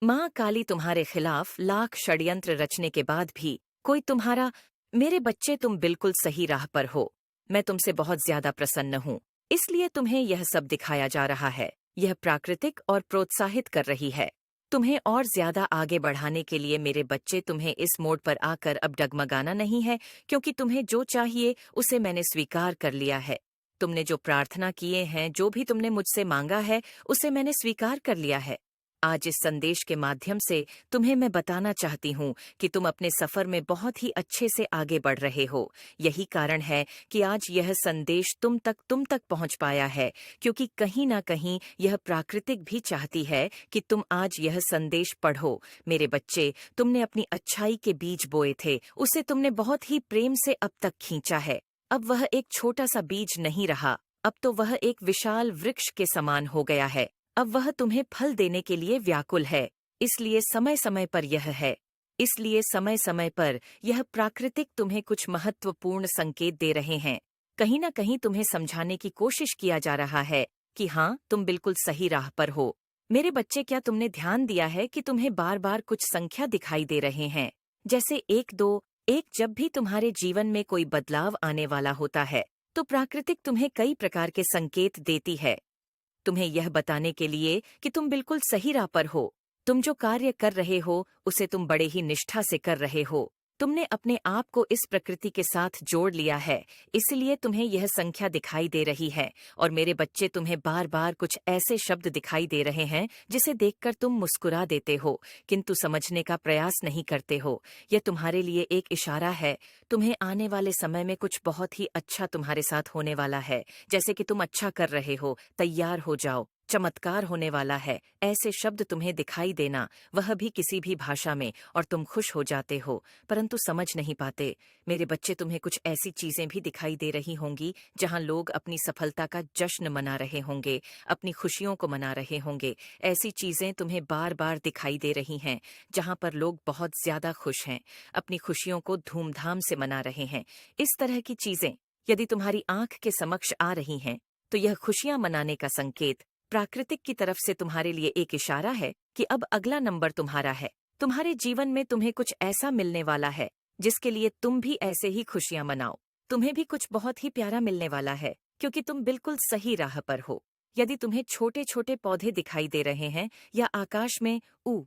माँ काली तुम्हारे खिलाफ लाख षड्यंत्र रचने के बाद भी कोई तुम्हारा मेरे बच्चे तुम बिल्कुल सही राह पर हो। मैं तुमसे बहुत ज्यादा प्रसन्न हूँ। इसलिए तुम्हें यह सब दिखाया जा रहा है। यह प्राकृतिक और प्रोत्साहित कर रही है। तुम्हें और ज्यादा आगे बढ़ाने के लिए मेरे बच्चे तुम्हें इस मोड़ पर आकर अब डगमगाना नहीं है, क्योंकि तुम्हें जो चाहिए उसे मैंने स्वीकार कर लिया है। तुमने जो प्रार्थना किए हैं, जो भी तुमने मुझसे मांगा है, उसे मैंने स्वीकार कर लिया है। आज इस संदेश के माध्यम से तुम्हें मैं बताना चाहती हूँ कि तुम अपने सफर में बहुत ही अच्छे से आगे बढ़ रहे हो। यही कारण है कि आज यह संदेश तुम तक पहुँच पाया है, क्योंकि कहीं ना कहीं यह प्राकृतिक भी चाहती है कि तुम आज यह संदेश पढ़ो। मेरे बच्चे, तुमने अपनी अच्छाई के बीज बोए थे, उसे तुमने बहुत ही प्रेम से अब तक खींचा है। अब वह एक छोटा सा बीज नहीं रहा, अब तो वह एक विशाल वृक्ष के समान हो गया है। अब वह तुम्हें फल देने के लिए व्याकुल है। इसलिए समय समय पर यह है। इसलिए समय समय पर यह प्राकृतिक तुम्हें कुछ महत्वपूर्ण संकेत दे रहे हैं। कहीं ना कहीं तुम्हें समझाने की कोशिश किया जा रहा है कि हाँ, तुम बिल्कुल सही राह पर हो। मेरे बच्चे, क्या तुमने ध्यान दिया है कि तुम्हें बार बार कुछ संख्या दिखाई दे रहे हैं, जैसे 1, 2, 1। जब भी तुम्हारे जीवन में कोई बदलाव आने वाला होता है, तो प्राकृतिक तुम्हें कई प्रकार के संकेत देती है, तुम्हें यह बताने के लिए कि तुम बिल्कुल सही राह पर हो। तुम जो कार्य कर रहे हो, उसे तुम बड़े ही निष्ठा से कर रहे हो। तुमने अपने आप को इस प्रकृति के साथ जोड़ लिया है, इसलिए तुम्हें यह संख्या दिखाई दे रही है। और मेरे बच्चे, तुम्हें बार बार कुछ ऐसे शब्द दिखाई दे रहे हैं जिसे देखकर तुम मुस्कुरा देते हो, किंतु समझने का प्रयास नहीं करते हो। यह तुम्हारे लिए एक इशारा है। तुम्हें आने वाले समय में कुछ बहुत ही अच्छा तुम्हारे साथ होने वाला है। जैसे कि तुम अच्छा कर रहे हो, तैयार हो जाओ, चमत्कार होने वाला है। ऐसे शब्द तुम्हें दिखाई देना, वह भी किसी भी भाषा में, और तुम खुश हो जाते हो, परंतु समझ नहीं पाते। मेरे बच्चे, तुम्हें कुछ ऐसी चीजें भी दिखाई दे रही होंगी जहां लोग अपनी सफलता का जश्न मना रहे होंगे, अपनी खुशियों को मना रहे होंगे। ऐसी चीजें तुम्हें बार बार दिखाई दे रही हैं जहां पर लोग बहुत ज्यादा खुश हैं, अपनी खुशियों को धूमधाम से मना रहे हैं। इस तरह की चीजें यदि तुम्हारी आंख के समक्ष आ रही हैं, तो यह खुशियां मनाने का संकेत प्राकृतिक की तरफ से तुम्हारे लिए एक इशारा है कि अब अगला नंबर तुम्हारा है। तुम्हारे जीवन में तुम्हें कुछ ऐसा मिलने वाला है जिसके लिए तुम भी ऐसे ही खुशियां मनाओ। तुम्हें भी कुछ बहुत ही प्यारा मिलने वाला है, क्योंकि तुम बिल्कुल सही राह पर हो। यदि तुम्हें छोटे छोटे पौधे दिखाई दे रहे हैं या आकाश में ऊ